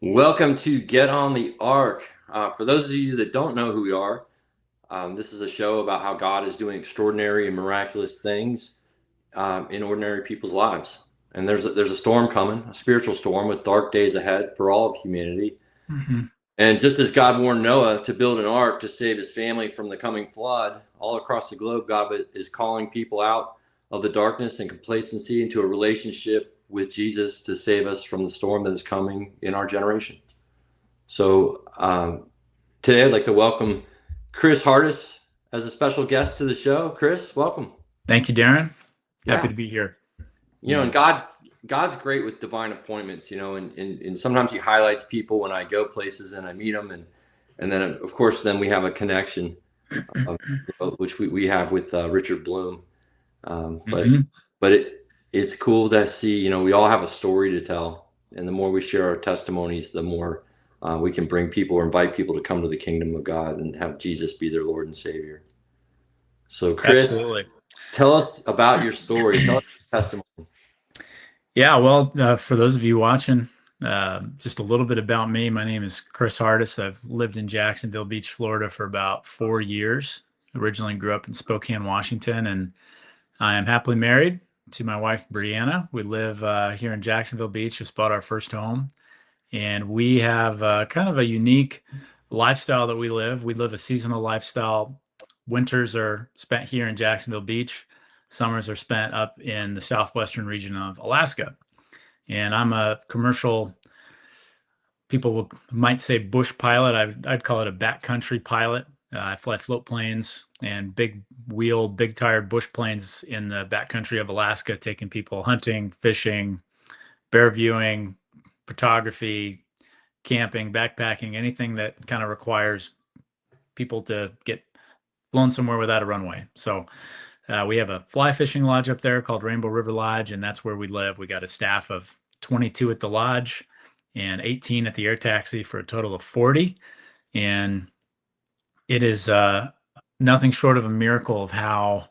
Welcome to Get on the Ark. For those of you that don't know who we are, this is a show about how God is doing extraordinary and miraculous things in ordinary people's lives. And there's a storm coming, a spiritual storm with dark days ahead for all of humanity. Hmm. And just as God warned Noah to build an ark to save his family from the coming flood, all across the globe, God is calling people out of the darkness and complacency into a relationship with Jesus to save us from the storm that is coming in our generation. So today I'd like to welcome Chris Hartis as a special guest to the show. Chris, welcome. Thank you, Darren. Happy Yeah. to be here. And God's great with divine appointments, and sometimes he highlights people when I go places and I meet them. And then of course, then we have a connection, which we have with Richard Bloom. But Hmm. it's cool to see, we all have a story to tell. And the more we share our testimonies, the more we can bring people or invite people to come to the kingdom of God and have Jesus be their Lord and Savior. So, Chris, Absolutely. tell us about your story. Tell us your testimony. Yeah, well, for those of you watching, just a little bit about me. My name is Chris Hartis. I've lived in Jacksonville Beach, Florida for about 4 years. Originally grew up in Spokane, Washington, and I am happily married to my wife, Brianna. We live here in Jacksonville Beach, just bought our first home, and we have kind of a unique lifestyle that we live. We live a seasonal lifestyle. Winters are spent here in Jacksonville Beach. Summers are spent up in the southwestern region of Alaska. And I'm a commercial, might say bush pilot. I'd call it a backcountry pilot. I fly float planes and big wheel, big tired bush planes in the backcountry of Alaska, taking people hunting, fishing, bear viewing, photography, camping, backpacking, anything that kind of requires people to get flown somewhere without a runway. So we have a fly fishing lodge up there called Rainbow River Lodge, and that's where we live. We got a staff of 22 at the lodge and 18 at the air taxi for a total of 40. And it is nothing short of a miracle of how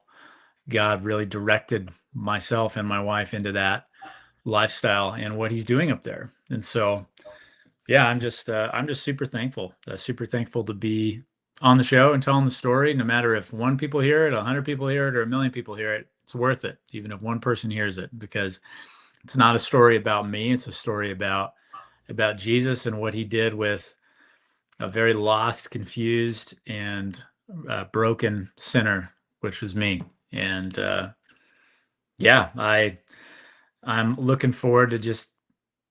God really directed myself and my wife into that lifestyle and what he's doing up there. And so yeah, I'm just super thankful to be on the show and telling the story. No matter if one people hear it, 100 people hear it, or a million people hear it, it's worth it, even if one person hears it, because it's not a story about me. It's a story about Jesus and what he did with a very lost, confused, and broken sinner, which was me. And yeah, I'm looking forward to just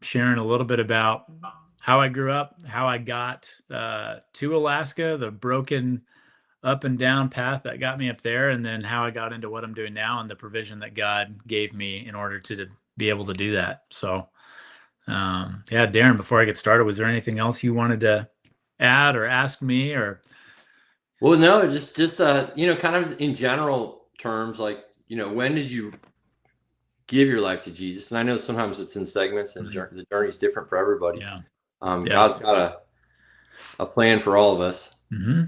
sharing a little bit about how I grew up, how I got to Alaska, the broken up and down path that got me up there, and then how I got into what I'm doing now and the provision that God gave me in order to be able to do that. So, yeah, Darren, before I get started, was there anything else you wanted to add or ask me or? Well, no, just kind of in general terms, like, when did you give your life to Jesus? And I know sometimes it's in segments and Mhm. the journey is different for everybody. Yeah, yeah. God's got a plan for all of us. Hmm.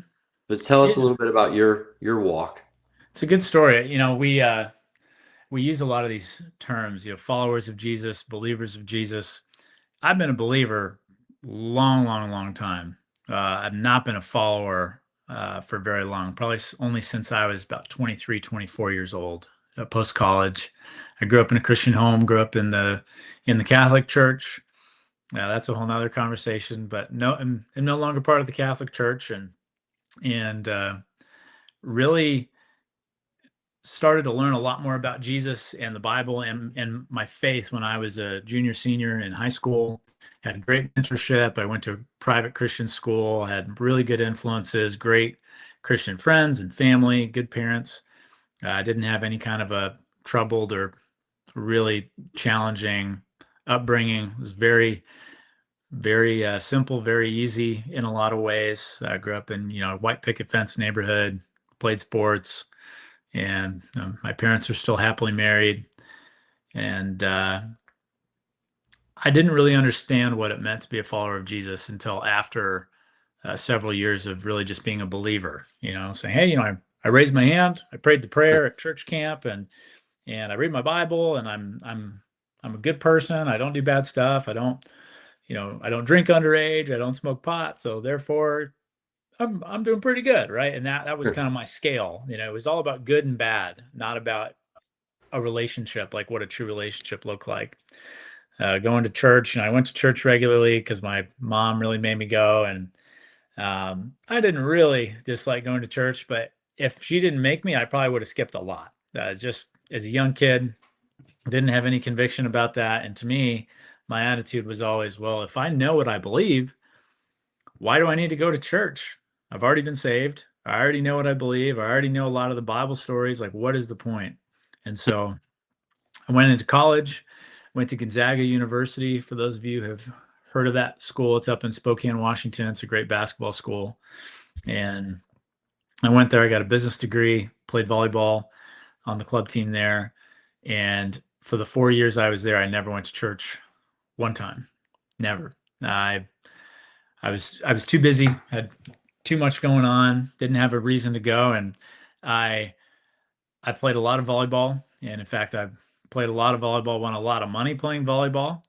But tell us a Yeah, little bit about your walk. it's a good story. We use a lot of these terms, followers of Jesus, believers of Jesus. I've been a believer long, long, long time. I've not been a follower for very long, probably only since I was about 23, 24 years old, post college. I grew up in a Christian home, grew up in the Catholic Church. Now that's a whole nother conversation, but no, I'm no longer part of the Catholic Church, and really started to learn a lot more about Jesus and the Bible and my faith when I was a junior, senior in high school. Had great mentorship. I went to a private Christian school, had really good influences, great Christian friends and family, good parents. I didn't have any kind of a troubled or really challenging upbringing. It was very, very simple, very easy in a lot of ways. I grew up in, a white picket fence neighborhood, played sports, and my parents are still happily married. And I didn't really understand what it meant to be a follower of Jesus until after several years of really just being a believer. Saying, "Hey, I raised my hand, I prayed the prayer at church camp, and I read my Bible, and I'm a good person. I don't do bad stuff. I don't, I don't drink underage, I don't smoke pot, so therefore I'm doing pretty good, right? And that was kind of my scale. It was all about good and bad, not about a relationship, like what a true relationship looked like. Going to church, and I went to church regularly because my mom really made me go, and I didn't really dislike going to church, but if she didn't make me, I probably would have skipped a lot. Just as a young kid, didn't have any conviction about that. And to me, my attitude was always, well, if I know what I believe, why do I need to go to church? I've already been saved. I already know what I believe. I already know a lot of the Bible stories. Like, what is the point? And so I went into college, went to Gonzaga University. For those of you who have heard of that school, it's up in Spokane, Washington. It's a great basketball school. And I went there. I got a business degree, played volleyball on the club team there. And for the 4 years I was there, I never went to church one time. Never. I was too busy, had too much going on, didn't have a reason to go. And I I played a lot of volleyball. And in fact, I've played a lot of volleyball, won a lot of money playing volleyball.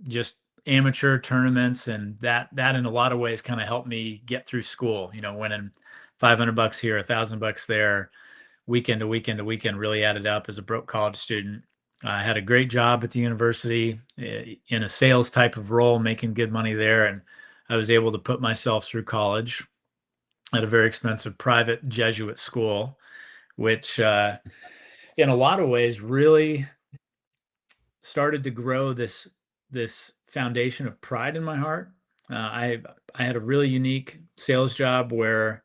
Just amateur tournaments, and that in a lot of ways kind of helped me get through school, winning $500 here, $1,000 there, weekend to weekend to weekend, really added up as a broke college student. I had a great job at the university in a sales type of role, making good money there. And I was able to put myself through college at a very expensive private Jesuit school, which in a lot of ways really started to grow this foundation of pride in my heart. I had a really unique sales job where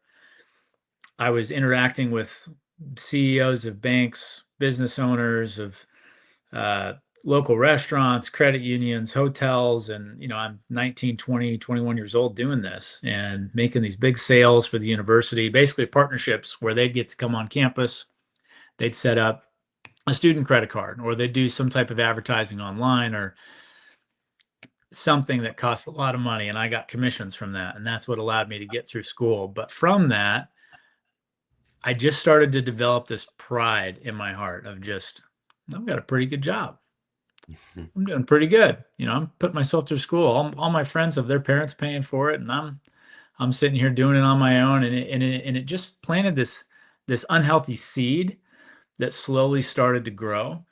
I was interacting with CEOs of banks, business owners of local restaurants, credit unions, hotels. And, I'm 19, 20, 21 years old doing this and making these big sales for the university, basically partnerships where they'd get to come on campus. They'd set up a student credit card, or they'd do some type of advertising online or something that costs a lot of money. And I got commissions from that. And that's what allowed me to get through school. But from that, I just started to develop this pride in my heart of just, I've got a pretty good job. I'm doing pretty good. I'm putting myself through school. All my friends have their parents paying for it, and I'm sitting here doing it on my own. And it just planted this unhealthy seed that slowly started to grow.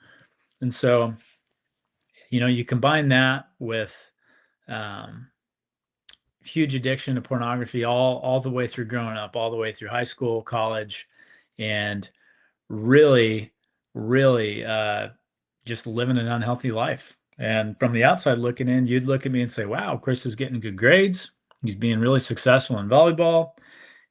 And so, you combine that with huge addiction to pornography all the way through growing up, all the way through high school, college, and really, really just living an unhealthy life. And from the outside looking in, you'd look at me and say, wow, Chris is getting good grades. He's being really successful in volleyball.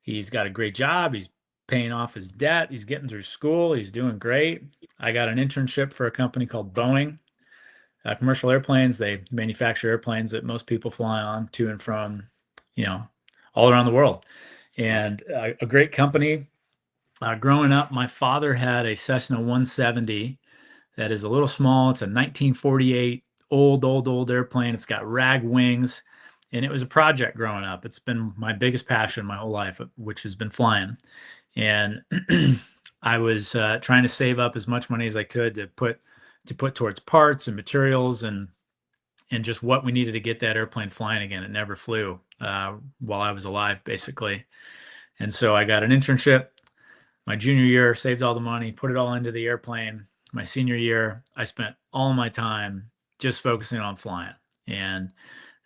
He's got a great job. He's paying off his debt. He's getting through school. He's doing great. I got an internship for a company called Boeing, commercial airplanes. They manufacture airplanes that most people fly on to and from, all around the world. And a great company. Growing up, my father had a Cessna 170 that is a little small. It's a 1948 old airplane. It's got rag wings, and it was a project growing up. It's been my biggest passion my whole life, which has been flying. And I was trying to save up as much money as I could to put towards parts and materials and just what we needed to get that airplane flying again. It never flew while I was alive, basically. And so I got an internship my junior year, saved all the money, put it all into the airplane. My senior year, I spent all my time just focusing on flying. And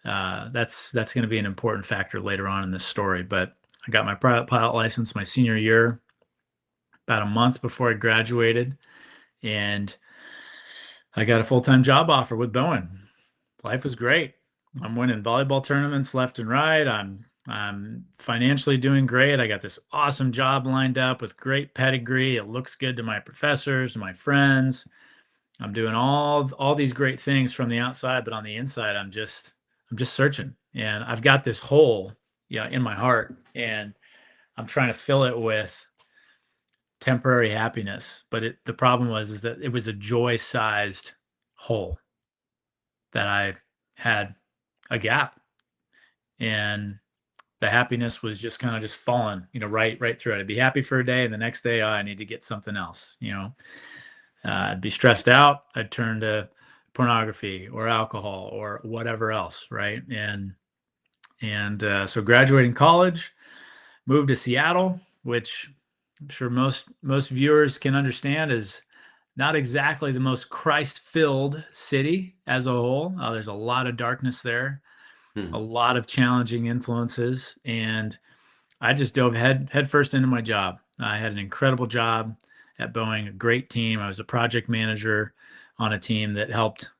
that's going to be an important factor later on in this story. But I got my private pilot license my senior year, about a month before I graduated. And I got a full-time job offer with Boeing. Life was great. I'm winning volleyball tournaments left and right. I'm financially doing great. I got this awesome job lined up with great pedigree. It looks good to my professors, to my friends. I'm doing all these great things from the outside, but on the inside, I'm just searching. And I've got this hole, in my heart, and I'm trying to fill it with temporary happiness. But the problem is that it was a joy-sized hole that I had a gap, and the happiness was just kind of just falling, right through it. I'd be happy for a day, and the next day, I need to get something else. I'd be stressed out. I'd turn to pornography or alcohol or whatever else, right? So graduating college, moved to Seattle, which I'm sure most viewers can understand is not exactly the most Christ-filled city as a whole. There's a lot of darkness there, Hmm. a lot of challenging influences, and I just dove head first into my job. I had an incredible job at Boeing, a great team. I was a project manager on a team that helped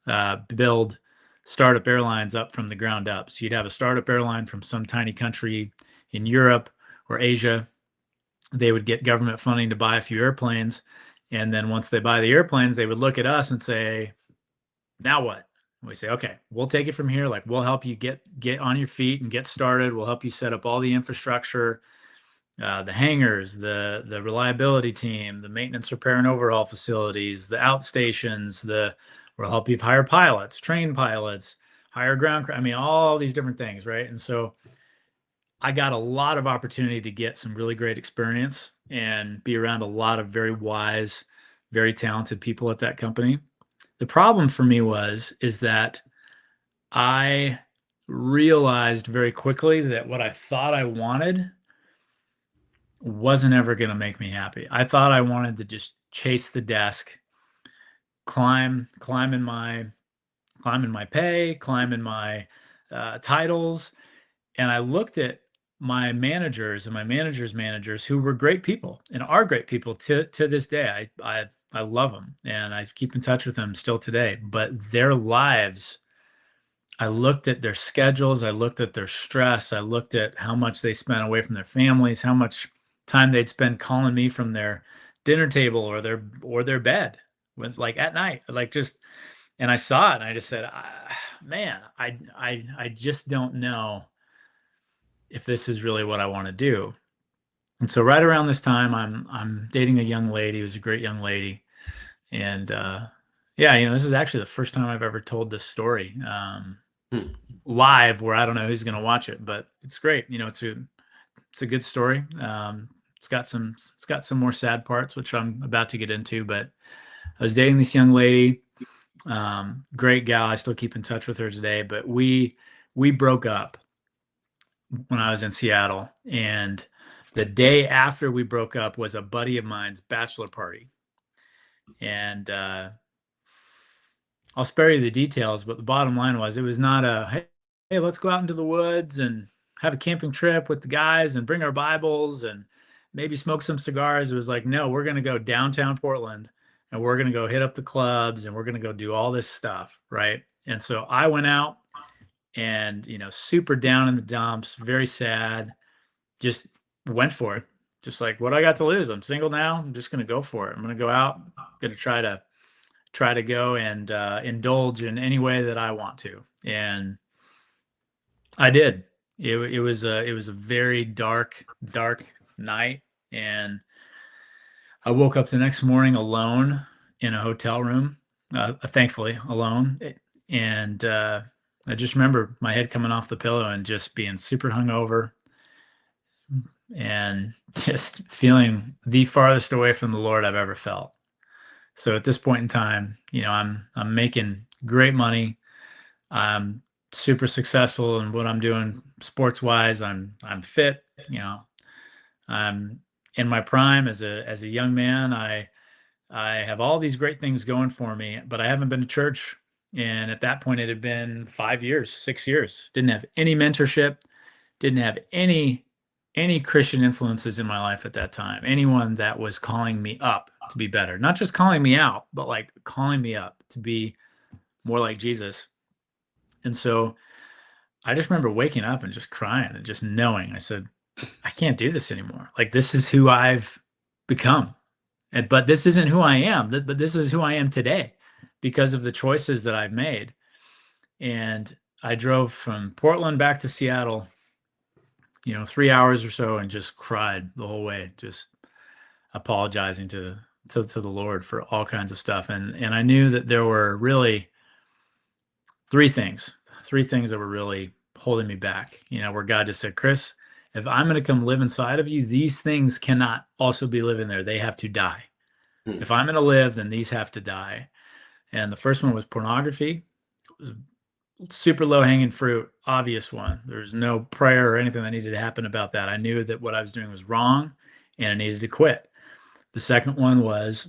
build startup airlines up from the ground up. So you'd have a startup airline from some tiny country in Europe or Asia. They would get government funding to buy a few airplanes. And then once they buy the airplanes, they would look at us and say, now what? And we say, okay, we'll take it from here. Like, we'll help you get on your feet and get started. We'll help you set up all the infrastructure, the hangars, the reliability team, the maintenance, repair, and overhaul facilities, the outstations. We'll help you hire pilots, train pilots, hire ground crew. I mean, all these different things, right? And so I got a lot of opportunity to get some really great experience and be around a lot of very wise, very talented people at that company. The problem for me is that I realized very quickly that what I thought I wanted wasn't ever going to make me happy. I thought I wanted to just chase the desk, climb in my pay, climb in my titles, and I looked at my managers and my managers' managers who were great people and are great people to this day. I love them and I keep in touch with them still today. But their lives, I looked at their schedules, I looked at their stress, I looked at how much they spent away from their families, how much time they'd spend calling me from their dinner table or their bed with like at night, like just and I saw it and I just said, man, I just don't know if this is really what I want to do. And so right around this time, I'm dating a young lady who's a great young lady, and yeah, this is actually the first time I've ever told this story Hmm. live, where I don't know who's going to watch it, but it's great. It's a good story. It's got some more sad parts, which I'm about to get into. But I was dating this young lady, great gal. I still keep in touch with her today, but we broke up when I was in Seattle. And the day after we broke up was a buddy of mine's bachelor party. And I'll spare you the details, but the bottom line was it was not hey, let's go out into the woods and have a camping trip with the guys and bring our Bibles and maybe smoke some cigars. It was like, no, we're going to go downtown Portland and we're going to go hit up the clubs and we're going to go do all this stuff. Right. And so I went out and super down in the dumps, very sad, just went for it. Just like, what I got to lose? I'm single now. I'm just going to go for it. I'm going to go out. I'm going to try to go and indulge in any way that I want to. And I did. It was a very dark night, and I woke up the next morning alone in a hotel room, thankfully alone. And I just remember my head coming off the pillow and just being super hungover and just feeling the farthest away from the Lord I've ever felt. So at this point in time, I'm making great money. I'm super successful in what I'm doing sports wise. I'm fit. I'm in my prime as a young man. I have all these great things going for me, but I haven't been to church. And at that point, it had been 5 years, 6 years. Didn't have any mentorship. Didn't have any Christian influences in my life at that time. Anyone that was calling me up to be better, not just calling me out, but like calling me up to be more like Jesus. And so I just remember waking up and just crying and just knowing, I said, I can't do this anymore. Like, this is who I've become. But this isn't who I am, but this is who I am today because of the choices that I've made. And I drove from Portland back to Seattle, 3 hours or so, and just cried the whole way, just apologizing to the Lord for all kinds of stuff. And I knew that there were really three things that were really holding me back, where God just said, Chris, if I'm going to come live inside of you, these things cannot also be living there. They have to die. Hmm. If I'm going to live, then these have to die. And the first one was pornography. It was super low hanging fruit, obvious one. There's no prayer or anything that needed to happen about that. I knew that what I was doing was wrong and I needed to quit. The second one was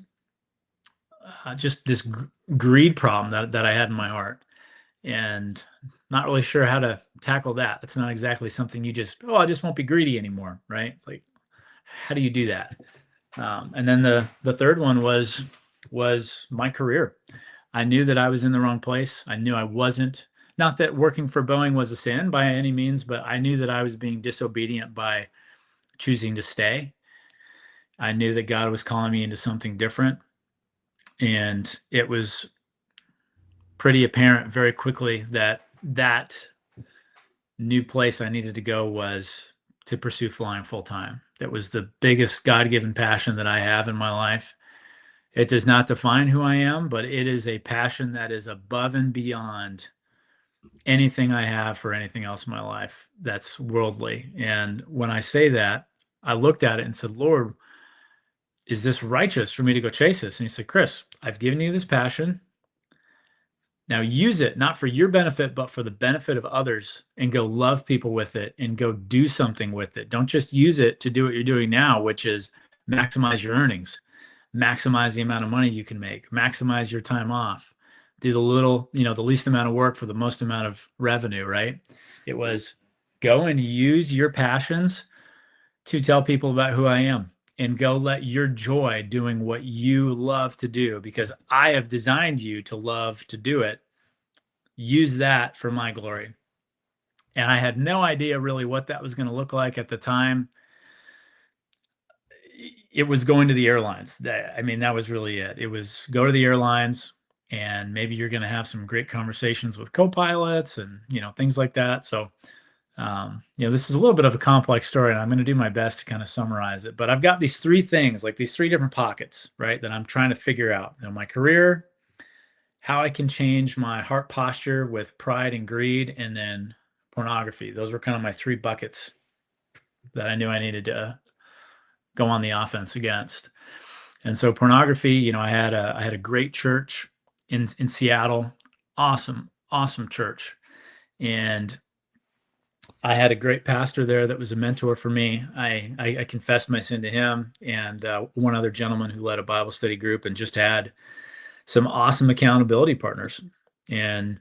just this greed problem that I had in my heart, and not really sure how to tackle that. It's not exactly something you just, oh, I just won't be greedy anymore, right? It's like, how do you do that? And then the third one was my career. I knew that I was in the wrong place. I knew I wasn't. Not that working for Boeing was a sin by any means, but I knew that I was being disobedient by choosing to stay. I knew that God was calling me into something different. And it was pretty apparent very quickly that that new place I needed to go was to pursue flying full time. That was the biggest God-given passion that I have in my life. It does not define who I am, but it is a passion that is above and beyond anything I have for anything else in my life that's worldly. And when I say that, I looked at it and said, Lord, is this righteous for me to go chase this? And he said, Chris, I've given you this passion. Now use it not for your benefit, but for the benefit of others, and go love people with it and go do something with it. Don't just use it to do what you're doing now, which is maximize your earnings, maximize the amount of money you can make, maximize your time off, do the little, the least amount of work for the most amount of revenue, right? It was go and use your passions to tell people about who I am, and go let your joy doing what you love to do, because I have designed you to love to do it. Use that for my glory. And I had no idea really what that was going to look like at the time. It was going to the airlines. That was really it. It was go to the airlines, and maybe you're going to have some great conversations with co-pilots and, things like that. So, this is a little bit of a complex story, and I'm going to do my best to kind of summarize it. But I've got these three things, like these three different pockets, right, that I'm trying to figure out. My career, how I can change my heart posture with pride and greed, and then pornography. Those were kind of my three buckets that I knew I needed to go on the offense against. And so pornography, I had a great church in Seattle, awesome church, and I had a great pastor there that was a mentor for me. I confessed my sin to him and one other gentleman who led a Bible study group, and just had some awesome accountability partners. And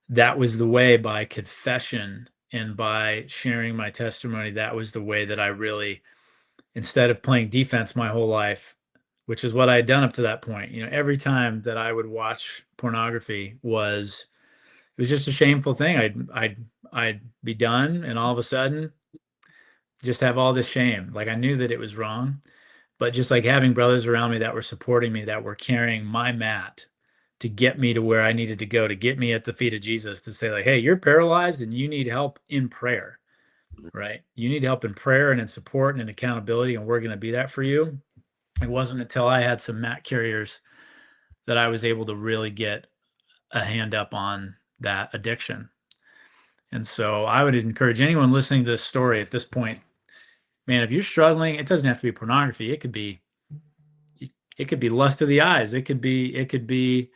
that was the way, by confession and by sharing my testimony, that was the way that I really, instead of playing defense my whole life, which is what I had done up to that point, every time that I would watch pornography it was just a shameful thing. I'd be done, and all of a sudden just have all this shame. Like, I knew that it was wrong, but just like having brothers around me that were supporting me, that were carrying my mat to get me to where I needed to go, to get me at the feet of Jesus, to say like, hey, you're paralyzed and you need help in prayer, right? You need help in prayer and in support and in accountability, and we're going to be that for you. It wasn't until I had some mat carriers that I was able to really get a hand up on that addiction. And so I would encourage anyone listening to this story at this point, man, if you're struggling, it doesn't have to be pornography. It could be lust of the eyes. It could be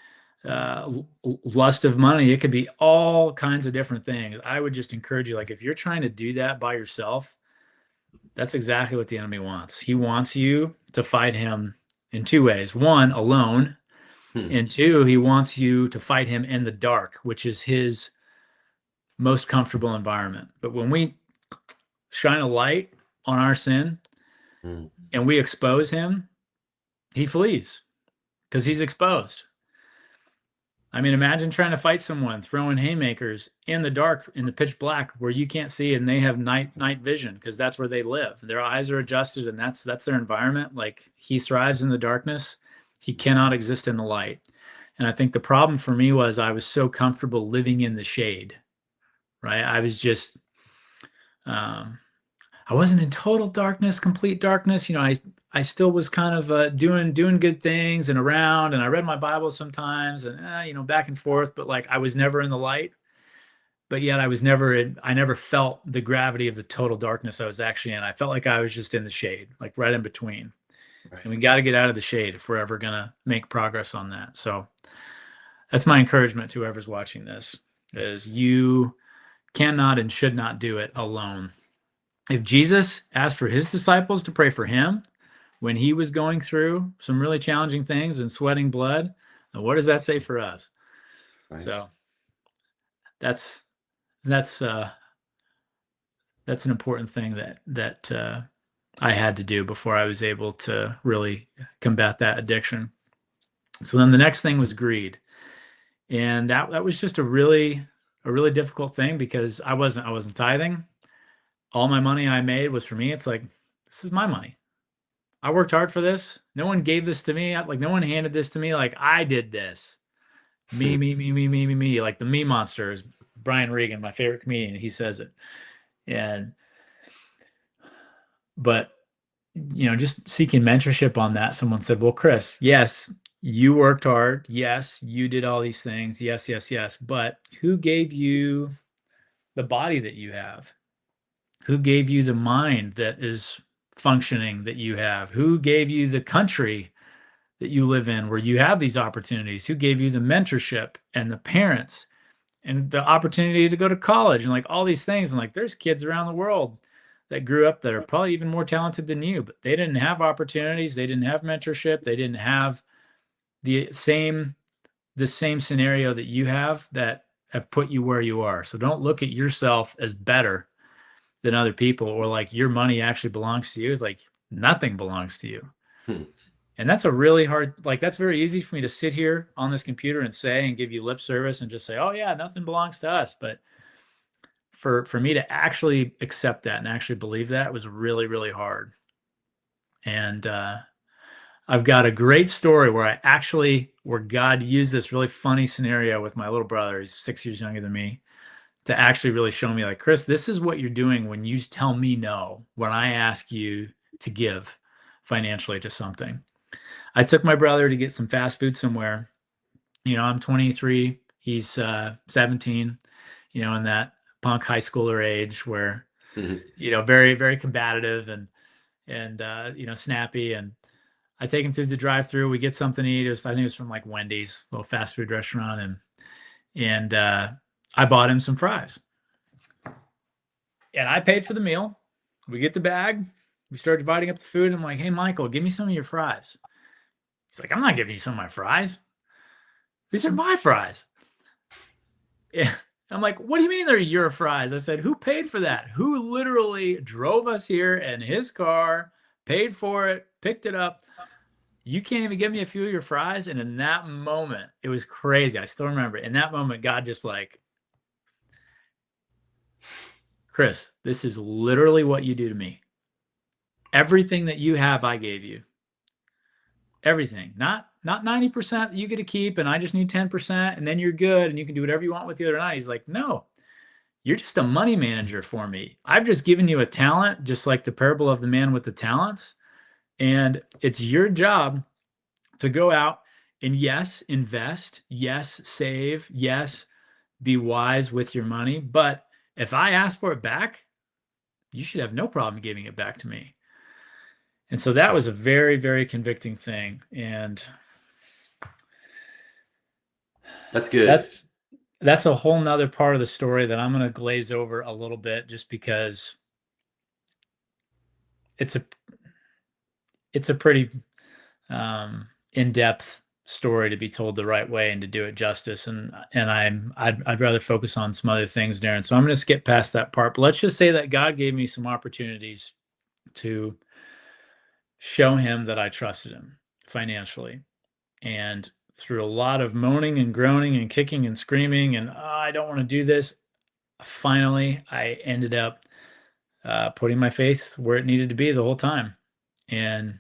lust of money. It could be all kinds of different things. I would just encourage you, like, if you're trying to do that by yourself, that's exactly what the enemy wants. He wants you to fight him in two ways. One, alone. And two, he wants you to fight him in the dark, which is his most comfortable environment. But when we shine a light on our sin and we expose him, he flees because he's exposed. Imagine trying to fight someone throwing haymakers in the dark, in the pitch black, where you can't see, and they have night vision because that's where they live. Their eyes are adjusted, and that's their environment. Like, he thrives in the darkness. He cannot exist in the light. And I think the problem for me was I was so comfortable living in the shade, right? I was just, I wasn't in total darkness, complete darkness. I still was kind of doing good things and around, and I read my Bible sometimes, and back and forth. But like, I was never in the light. But yet I never felt the gravity of the total darkness I was actually in. I felt like I was just in the shade, like right in between. Right. And we got to get out of the shade if we're ever gonna make progress on that. So that's my encouragement to whoever's watching this, is you cannot and should not do it alone. If Jesus asked for his disciples to pray for him when he was going through some really challenging things and sweating blood, then what does that say for us? Right. So that's that's uh, that's an important thing that I had to do before I was able to really combat that addiction. So then the next thing was greed, and that was just a really difficult thing because I wasn't tithing. All my money I made was for me. It's like, this is my money. I worked hard for this. No one gave this to me. Like, no one handed this to me. Like, I did this. Me, me, me, me, me, me, me. Like the me monster is Brian Regan, my favorite comedian. He says it. And but just seeking mentorship on that, someone said, well, Chris, yes, you worked hard. Yes, you did all these things. Yes, yes, yes. But who gave you the body that you have? Who gave you the mind that is functioning that you have? Who gave you the country that you live in where you have these opportunities? Who gave you the mentorship and the parents and the opportunity to go to college and like all these things? And like, there's kids around the world that grew up that are probably even more talented than you, but they didn't have opportunities. They didn't have mentorship. They didn't have the same scenario that you have put you where you are. So don't look at yourself as better than other people, or like your money actually belongs to you. It's like nothing belongs to you. Hmm. And that's a really hard, like, that's very easy for me to sit here on this computer and say and give you lip service and just say, oh yeah, nothing belongs to us. But for me to actually accept that and actually believe that was really, really hard. And I've got a great story where God used this really funny scenario with my little brother. He's 6 years younger than me, to actually really show me, like, Chris, this is what you're doing when you tell me no, when I ask you to give financially to something. I took my brother to get some fast food somewhere. I'm 23, he's 17, in that punk high schooler age where, Mhm. very, very combative and snappy. And I take him to the drive-through. We get something to eat. I think it was from like Wendy's, little fast food restaurant, and I bought him some fries. And I paid for the meal. We get the bag. We start dividing up the food. I'm like, hey, Michael, give me some of your fries. He's like, I'm not giving you some of my fries. These are my fries. Yeah. I'm like, what do you mean they're your fries? I said, who paid for that? Who literally drove us here in his car, paid for it, picked it up? You can't even give me a few of your fries? And in that moment, it was crazy. I still remember it. In that moment, God just like, Chris, this is literally what you do to me. Everything that you have, I gave you. Everything. Not 90% that you get to keep, and I just need 10%, and then you're good, and you can do whatever you want with the other 90. He's like, no, you're just a money manager for me. I've just given you a talent, just like the parable of the man with the talents. And it's your job to go out and, yes, invest, yes, save, yes, be wise with your money. But if I ask for it back, you should have no problem giving it back to me. And so that was a very, very convicting thing. And That's good. that's a whole nother part of the story that I'm going to glaze over a little bit, just because it's a pretty in-depth story to be told the right way and to do it justice. I'd rather focus on some other things, Darren. So I'm going to skip past that part. But let's just say that God gave me some opportunities to show him that I trusted him financially. And through a lot of moaning and groaning and kicking and screaming and, oh, I don't want to do this, finally, I ended up putting my faith where it needed to be the whole time. And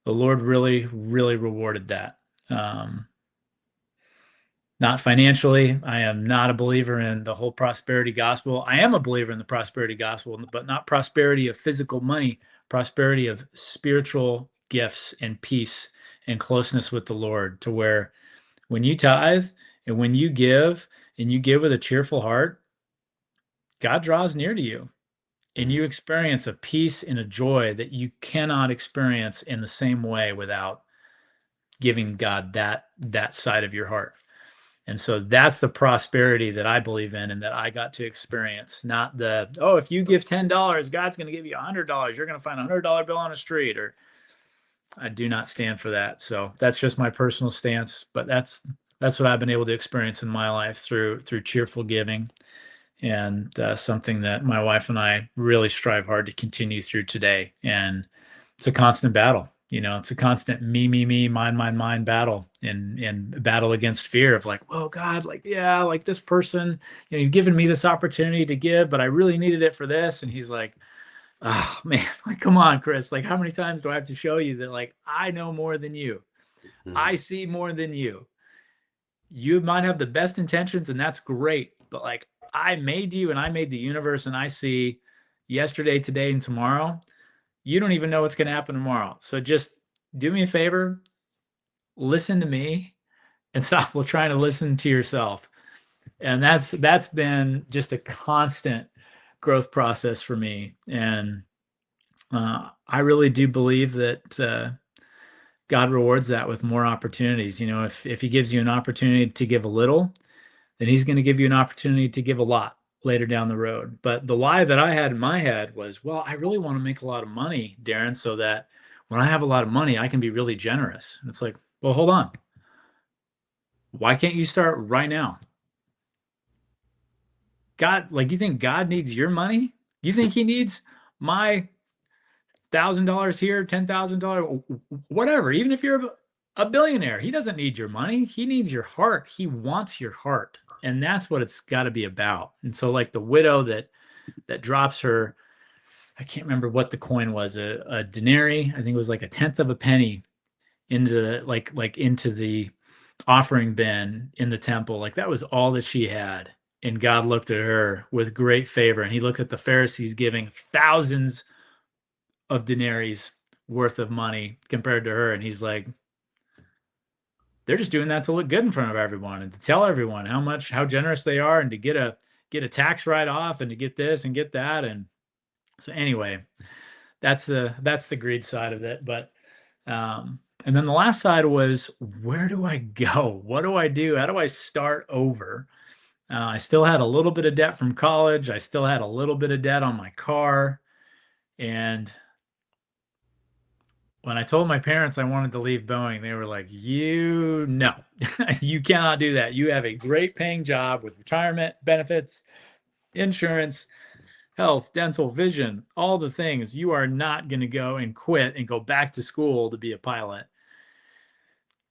the Lord really, really rewarded that. Not financially. I am not a believer in the whole prosperity gospel. I am a believer in the prosperity gospel, but not prosperity of physical money, prosperity of spiritual gifts and peace and closeness with the Lord, to where when you tithe and when you give and you give with a cheerful heart, God draws near to you and you experience a peace and a joy that you cannot experience in the same way without giving God that side of your heart. And so that's the prosperity that I believe in and that I got to experience. Not the, oh, if you give $10, God's going to give you $100. You're going to find a $100 bill on the street. Or I do not stand for that. So that's just my personal stance. But that's what I've been able to experience in my life through cheerful giving, and something that my wife and I really strive hard to continue through today. And it's a constant battle. It's a constant me, mine battle, and battle against fear of like, well, God, like, yeah, like this person, you've given me this opportunity to give, but I really needed it for this. And he's like, oh man, like, come on, Chris, like, how many times do I have to show you that, like, I know more than you? I see more than you. You might have the best intentions, and that's great, but like, I made you and I made the universe, and I see yesterday, today, and tomorrow. You don't even know what's going to happen tomorrow. So just do me a favor, listen to me, and stop trying to listen to yourself. And that's been just a constant growth process for me. And I really do believe that God rewards that with more opportunities. If he gives you an opportunity to give a little, then he's going to give you an opportunity to give a lot later down the road. But the lie that I had in my head was, well, I really want to make a lot of money, Darren, so that when I have a lot of money, I can be really generous. And it's like, well, hold on. Why can't you start right now? God, like, you think God needs your money? You think he needs my $1,000 here, $10,000, whatever? Even if you're a billionaire, he doesn't need your money. He needs your heart. He wants your heart. And that's what it's got to be about. And so, like, the widow that drops her, I can't remember what the coin was, a denarii, I think it was like a tenth of a penny into into the offering bin in the temple. Like, that was all that she had. And God looked at her with great favor, and he looked at the Pharisees giving thousands of denaries worth of money compared to her, and he's like, they're just doing that to look good in front of everyone and to tell everyone how generous they are, and to get a tax write-off, and to get this and get that. And so anyway, that's the greed side of it. But and then the last side was, where do I go? What do I do? How do I start over? I still had a little bit of debt from college. I still had a little bit of debt on my car. And when I told my parents I wanted to leave Boeing, they were like, no, you cannot do that. You have a great paying job with retirement benefits, insurance, health, dental, vision, all the things. You are not going to go and quit and go back to school to be a pilot.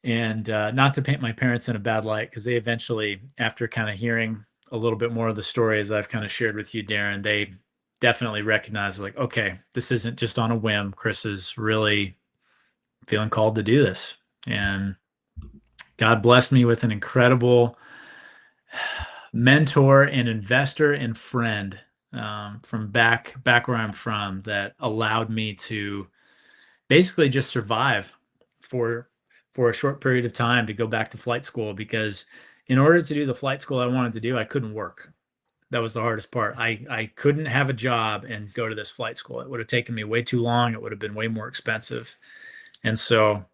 And not to paint my parents in a bad light, because they eventually, after kind of hearing a little bit more of the story as I've kind of shared with you, Darren, they definitely recognize, like, okay, this isn't just on a whim. Chris is really feeling called to do this. And God blessed me with an incredible mentor and investor and friend from back where I'm from, that allowed me to basically just survive for a short period of time, to go back to flight school. Because in order to do the flight school I wanted to do, I couldn't work. That was the hardest part. I couldn't have a job and go to this flight school. It would have taken me way too long. It would have been way more expensive. And so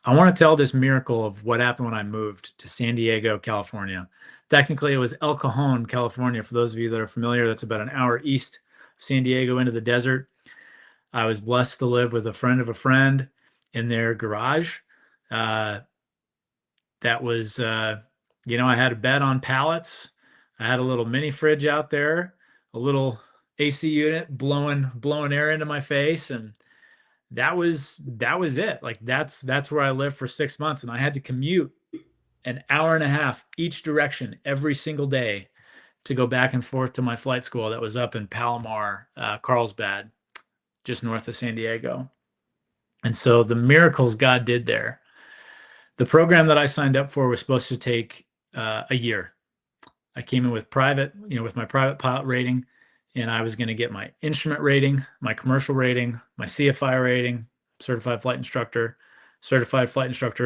I want to tell this miracle of what happened when I moved to San Diego, California. Technically, it was El Cajon, California. For those of you that are familiar, that's about an hour east of San Diego into the desert. I was blessed to live with a friend of a friend in their garage. That was, I had a bed on pallets. I had a little mini fridge out there, a little AC unit blowing air into my face, and that was it. Like, that's where I lived for 6 months, and I had to commute an hour and a half each direction every single day to go back and forth to my flight school that was up in Palomar, Carlsbad, just north of San Diego. And so the miracles God did there. The program that I signed up for was supposed to take a year. I came in with with my private pilot rating, and I was going to get my instrument rating, my commercial rating, my CFI rating, certified flight instructor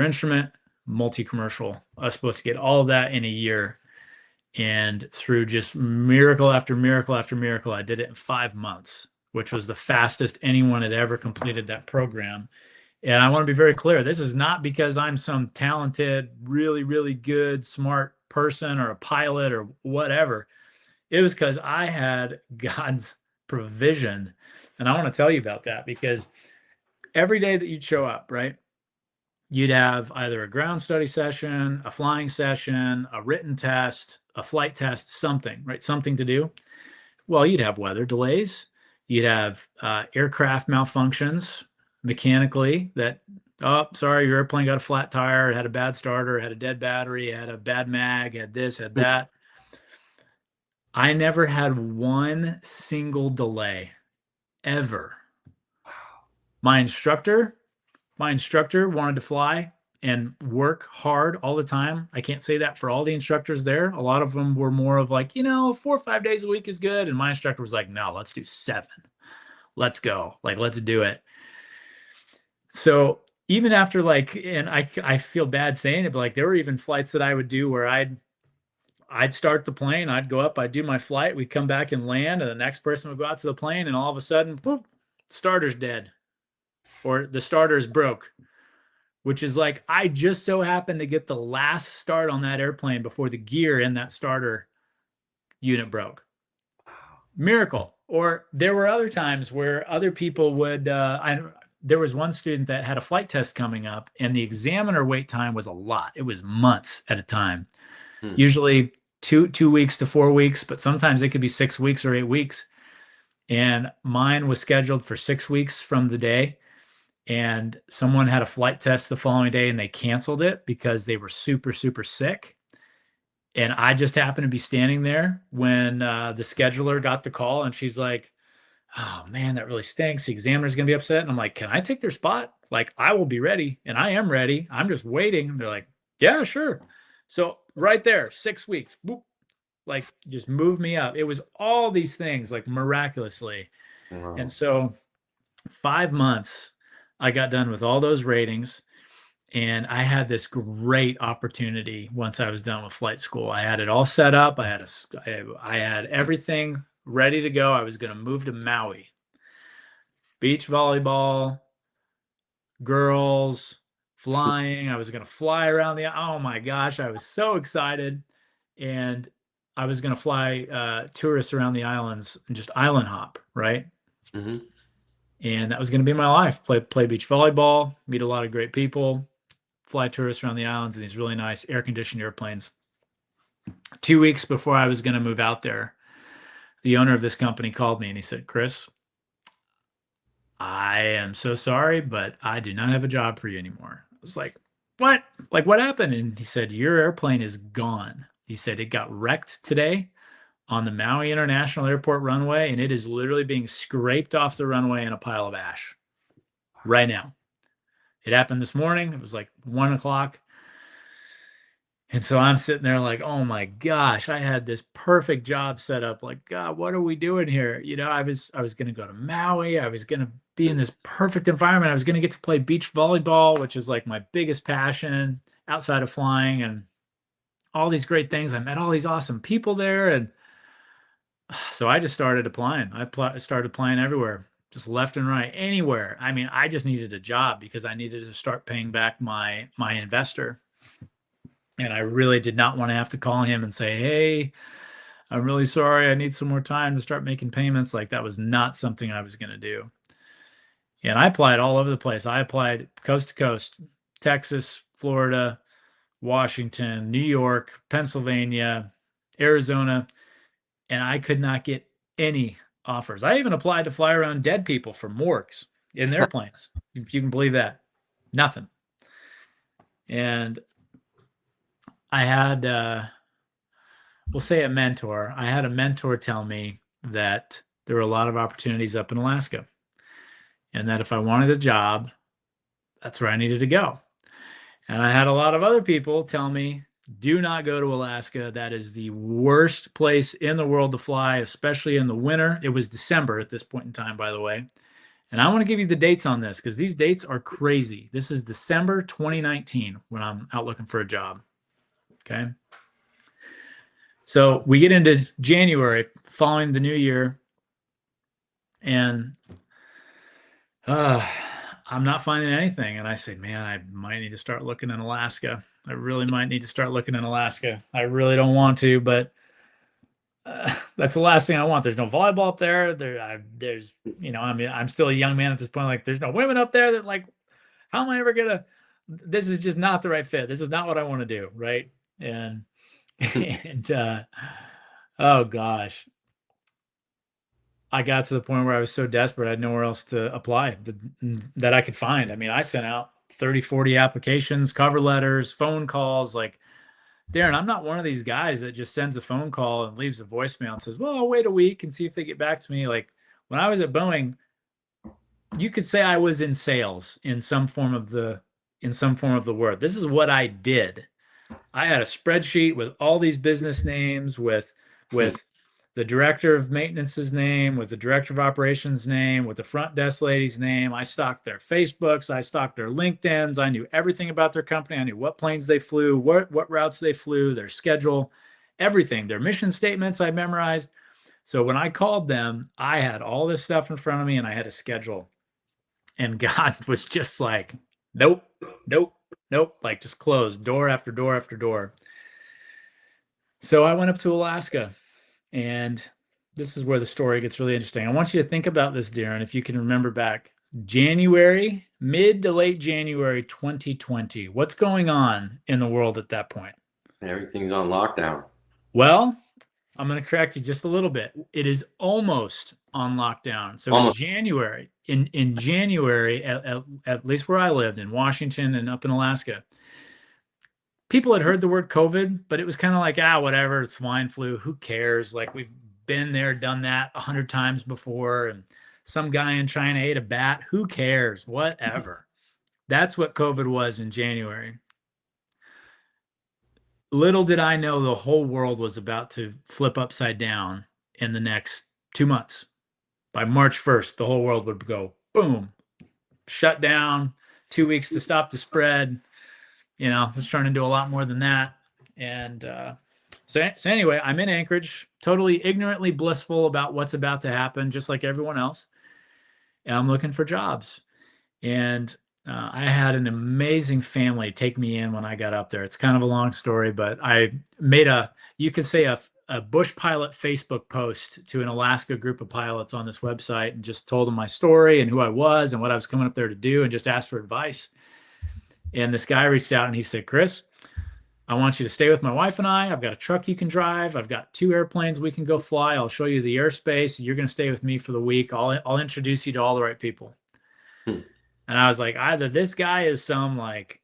instrument, multi-commercial. I was supposed to get all of that in a year. And through just miracle after miracle after miracle, I did it in 5 months, which was the fastest anyone had ever completed that program. And I want to be very clear. This is not because I'm some talented, really, really good, smart person or a pilot or whatever. It was because I had God's provision. And I want to tell you about that because every day that you'd show up, right? You'd have either a ground study session, a flying session, a written test, a flight test, something, right? Something to do. Well, you'd have weather delays. You'd have aircraft malfunctions mechanically that, oh, sorry, your airplane got a flat tire, it had a bad starter, it had a dead battery, it had a bad mag, had this, had that. I never had one single delay ever. My instructor wanted to fly and work hard all the time. I can't say that for all the instructors there. A lot of them were more of like, 4 or 5 days a week is good. And my instructor was like, no, let's do 7. Let's go. Like, let's do it. So even after and I feel bad saying it, but like there were even flights that I would do where I'd start the plane, I'd go up, I'd do my flight, we'd come back and land, and the next person would go out to the plane, and all of a sudden, boop, starter's dead. Or the starter's broke. Which is like I just so happened to get the last start on that airplane before the gear in that starter unit broke. Miracle. Or there were other times where other people would there was one student that had a flight test coming up and the examiner wait time was a lot. It was months at a time. Usually 2 weeks to 4 weeks, but sometimes it could be 6 weeks or 8 weeks. And mine was scheduled for 6 weeks from the day. And someone had a flight test the following day and they canceled it because they were super, super sick. And I just happened to be standing there when the scheduler got the call and she's like, oh man, that really stinks. The examiner's going to be upset. And I'm like, can I take their spot? Like, I will be ready. And I am ready. I'm just waiting. And they're like, yeah, sure. So right there, 6 weeks, boop, like just move me up. It was all these things like miraculously. Wow. And so 5 months, I got done with all those ratings and I had this great opportunity once I was done with flight school. I had it all set up. I had everything ready to go. I was going to move to Maui. Beach volleyball, girls, flying. I was going to fly around oh my gosh, I was so excited. And I was going to fly tourists around the islands and just island hop, right? Mm-hmm. And that was going to be my life. Play beach volleyball, meet a lot of great people, fly tourists around the islands in these really nice air-conditioned airplanes. 2 weeks before I was going to move out there, the owner of this company called me and he said, Chris, I am so sorry, but I do not have a job for you anymore. I was like, what? Like, what happened? And he said, your airplane is gone. He said, it got wrecked today on the Maui International Airport runway, and it is literally being scraped off the runway in a pile of ash right now. It happened this morning. It was like 1 o'clock. And so I'm sitting there like, oh my gosh, I had this perfect job set up. Like, God, what are we doing here? I was going to go to Maui. I was going to be in this perfect environment. I was going to get to play beach volleyball, which is like my biggest passion outside of flying, and all these great things. I met all these awesome people there. And so I just started applying. I started applying everywhere, just left and right, anywhere. I mean, I just needed a job because I needed to start paying back my investor. And I really did not want to have to call him and say, hey, I'm really sorry. I need some more time to start making payments. Like, that was not something I was going to do. And I applied all over the place. I applied coast to coast, Texas, Florida, Washington, New York, Pennsylvania, Arizona, and I could not get any offers. I even applied to fly around dead people for morgues in their planes, if you can believe that. Nothing. And I had, we'll say a mentor. I had a mentor tell me that there were a lot of opportunities up in Alaska, and that if I wanted a job, that's where I needed to go. And I had a lot of other people tell me, do not go to Alaska. That is the worst place in the world to fly, especially in the winter. It was December at this point in time, by the way. And I want to give you the dates on this because these dates are crazy. This is December 2019 when I'm out looking for a job. Okay. So we get into January following the new year, and I'm not finding anything. And I say, man, I might need to start looking in Alaska. I really might need to start looking in Alaska. I really don't want to, but that's the last thing I want. There's no volleyball up there. There's, I mean, I'm still a young man at this point. Like, there's no women up there that like, how am I ever gonna? This is just not the right fit. This is not what I want to do, right? And and oh gosh, I got to the point where I was so desperate, I had nowhere else to apply that I could find. I mean, I sent out 30, 40 applications, cover letters, phone calls. Like, Darren, I'm not one of these guys that just sends a phone call and leaves a voicemail and says, well, I'll wait a week and see if they get back to me. Like, when I was at Boeing, you could say I was in sales in some form of the word. This is what I did. I had a spreadsheet with all these business names, with the director of maintenance's name, with the director of operations name, with the front desk lady's name. I stalked their Facebooks, I stalked their LinkedIn's. I knew everything about their company. I knew what planes they flew, what routes they flew, their schedule, everything. Their mission statements I memorized. So when I called them, I had all this stuff in front of me and I had a schedule. And God was just like, nope, nope, nope, like just closed door after door after door. So I went up to Alaska, and this is where the story gets really interesting. I want you to think about this, Darren, if you can remember back. January, mid to late January 2020. What's going on in the world at that point? Everything's on lockdown. Well, I'm going to correct you just a little bit. It is almost on lockdown. So Almost. in January, at least where I lived in Washington and up in Alaska, people had heard the word COVID, but it was kind of like, whatever, it's swine flu. Who cares? Like, we've been there, done that 100 times before. And some guy in China ate a bat. Who cares? Whatever. That's what COVID was in January. Little did I know the whole world was about to flip upside down in the next 2 months. By March 1st, the whole world would go boom, shut down, 2 weeks to stop the spread. It's turned into a lot more than that. And so anyway, I'm in Anchorage, totally ignorantly blissful about what's about to happen, just like everyone else. And I'm looking for jobs. And I had an amazing family take me in when I got up there. It's kind of a long story, but I made you could say a bush pilot Facebook post to an Alaska group of pilots on this website and just told them my story and who I was and what I was coming up there to do and just asked for advice. And this guy reached out and he said, Chris, I want you to stay with my wife and I. I've got a truck you can drive. I've got 2 airplanes we can go fly. I'll show you the airspace. You're going to stay with me for the week. I'll introduce you to all the right people. And I was like, either this guy is some like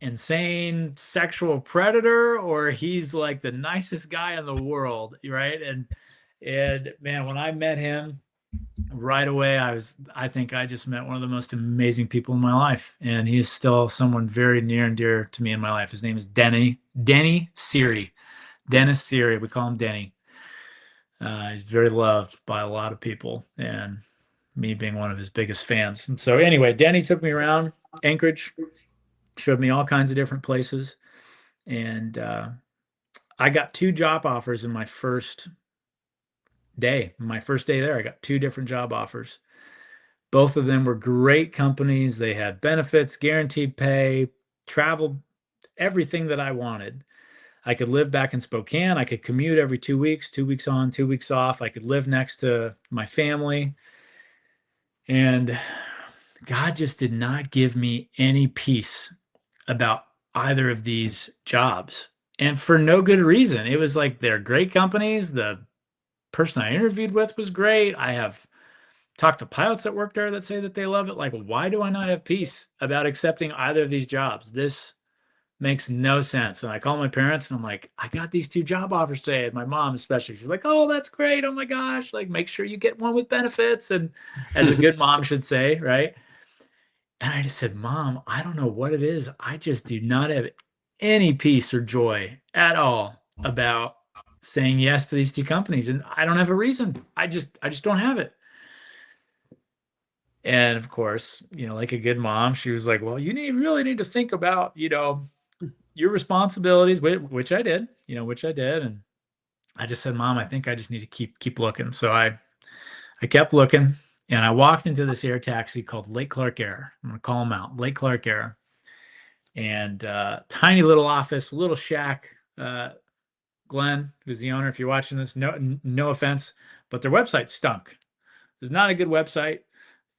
insane sexual predator or he's like the nicest guy in the world, right? And man, when I met him right away, I think I just met one of the most amazing people in my life. And he is still someone very near and dear to me in my life. His name is Denny Seary. Dennis Seary. We call him Denny. He's very loved by a lot of people, and me being one of his biggest fans. And so anyway, Denny took me around Anchorage, showed me all kinds of different places. And I got 2 job offers in my first day. My first day there, I got 2 different job offers. Both of them were great companies. They had benefits, guaranteed pay, travel, everything that I wanted. I could live back in Spokane. I could commute every 2 weeks, 2 weeks on, 2 weeks off. I could live next to my family. And God just did not give me any peace about either of these jobs. And for no good reason. It was like they're great companies. The person I interviewed with was great. I have talked to pilots that work there that say that they love it. Like, why do I not have peace about accepting either of these jobs? This makes no sense. And I call my parents and I'm like, I got these 2 job offers today. And my mom especially, she's like, oh, that's great. Oh my gosh. Like, make sure you get one with benefits. And as a good mom should say, right? And I just said, Mom, I don't know what it is. I just do not have any peace or joy at all about saying yes to these 2 companies. And I don't have a reason. I just don't have it. And of course, like a good mom, she was like, well, you really need to think about, your responsibilities, which I did, And I just said, Mom, I think I just need to keep looking. So I kept looking, And I walked into this air taxi called Lake Clark Air. I'm gonna call them out, Lake Clark Air, and tiny little office, little shack. Glenn, who's the owner, if you're watching this, no offense, but their website stunk. It was not a good website.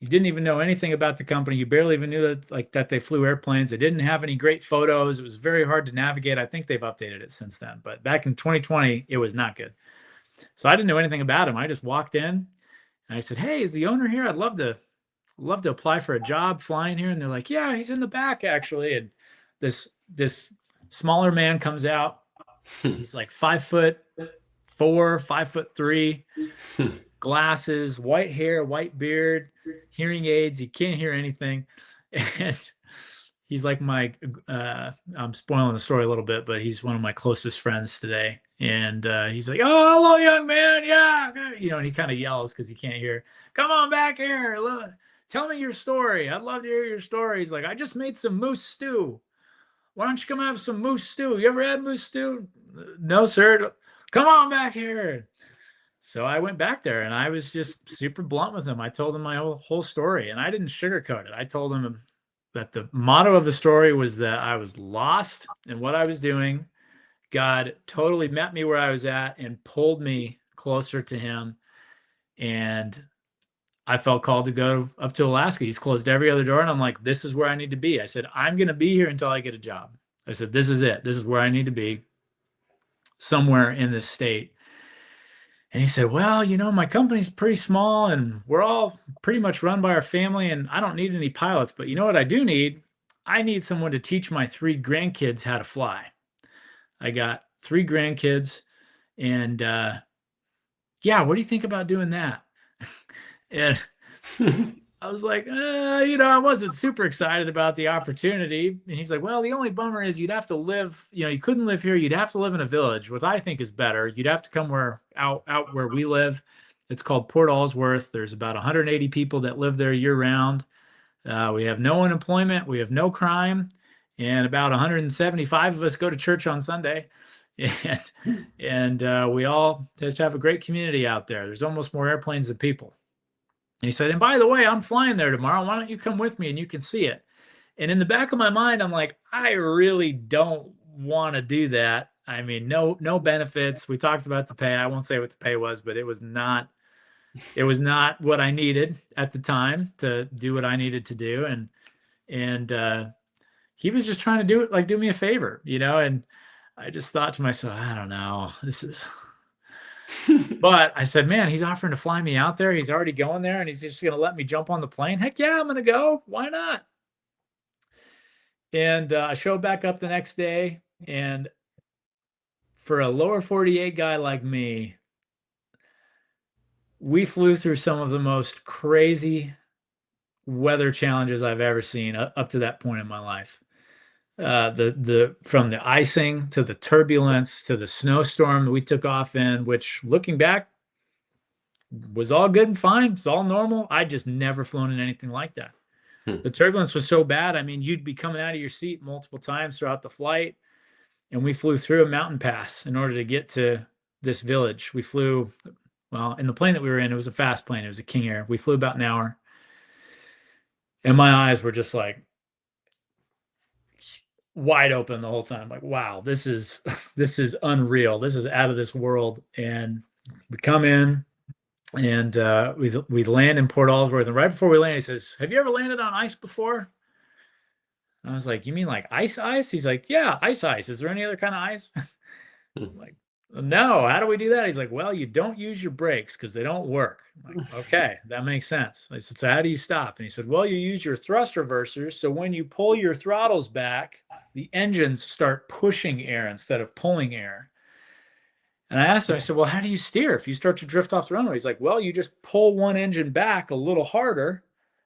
You didn't even know anything about the company. You barely even knew that they flew airplanes. They didn't have any great photos. It was very hard to navigate. I think they've updated it since then, but back in 2020, it was not good. So I didn't know anything about him. I just walked in and I said, "Hey, is the owner here? I'd love to apply for a job flying here." And they're like, "Yeah, he's in the back actually." And this smaller man comes out. He's like 5'4", 5'3", glasses, white hair, white beard, hearing aids. He can't hear anything. And he's like I'm spoiling the story a little bit, but he's one of my closest friends today. And he's like, "Oh, hello, young man. Yeah." And he kind of yells because he can't hear. "Come on back here. Look, tell me your story. I'd love to hear your story." He's like, "I just made some moose stew. Why don't you come have some moose stew? You ever had moose stew?" "No, sir." "Come on back here." So I went back there and I was just super blunt with him. I told him my whole story and I didn't sugarcoat it. I told him that the motto of the story was that I was lost in what I was doing. God totally met me where I was at and pulled me closer to him. And I felt called to go up to Alaska. He's closed every other door. And I'm like, this is where I need to be. I said, I'm going to be here until I get a job. I said, this is it. This is where I need to be, somewhere in this state. And he said, "Well, my company's pretty small and we're all pretty much run by our family and I don't need any pilots. But you know what I do need? I need someone to teach my 3 grandkids how to fly. I got 3 grandkids and yeah, what do you think about doing that?" And I was like, I wasn't super excited about the opportunity. And he's like, "Well, the only bummer is you'd have to live, you couldn't live here. You'd have to live in a village, what I think is better. You'd have to come out where we live. It's called Port Allsworth. There's about 180 people that live there year round. We have no unemployment. We have no crime. And about 175 of us go to church on Sunday. And we all just have a great community out there. There's almost more airplanes than people." And he said, "And by the way, I'm flying there tomorrow. Why don't you come with me and you can see it?" And in the back of my mind, I'm like, I really don't want to do that. I mean, no benefits. We talked about the pay. I won't say what the pay was, but it was not what I needed at the time to do what I needed to do. And he was just trying to do me a favor, and I just thought to myself, I don't know, this is. But I said, man, he's offering to fly me out there. He's already going there and he's just going to let me jump on the plane. Heck yeah, I'm going to go. Why not? And I showed back up the next day. And for a lower 48 guy like me, we flew through some of the most crazy weather challenges I've ever seen up to that point in my life. From the icing to the turbulence to the snowstorm that we took off in, which looking back was all good and fine. It's all normal. I just never flown in anything like that. The turbulence was so bad. I mean, you'd be coming out of your seat multiple times throughout the flight. And we flew through a mountain pass in order to get to this village. We flew, well, in the plane that we were in, it was a fast plane. It was a King Air. We flew about an hour. And my eyes were just like wide open the whole time. Like, wow, this is unreal. This is out of this world. And we come in and we land in Port Allsworth. And right before we land, he says, "Have you ever landed on ice before?" And I was like, "You mean like ice ice?" He's like, "Yeah, ice ice. Is there any other kind of ice?" I'm like, "No, how do we do that?" He's like, "Well, you don't use your brakes because they don't work." I'm like, "Okay, that makes sense." I said, "So how do you stop?" And he said, "Well, you use your thrust reversers. So when you pull your throttles back, the engines start pushing air instead of pulling air." And I asked him, I said, "Well, how do you steer if you start to drift off the runway?" He's like, "Well, you just pull one engine back a little harder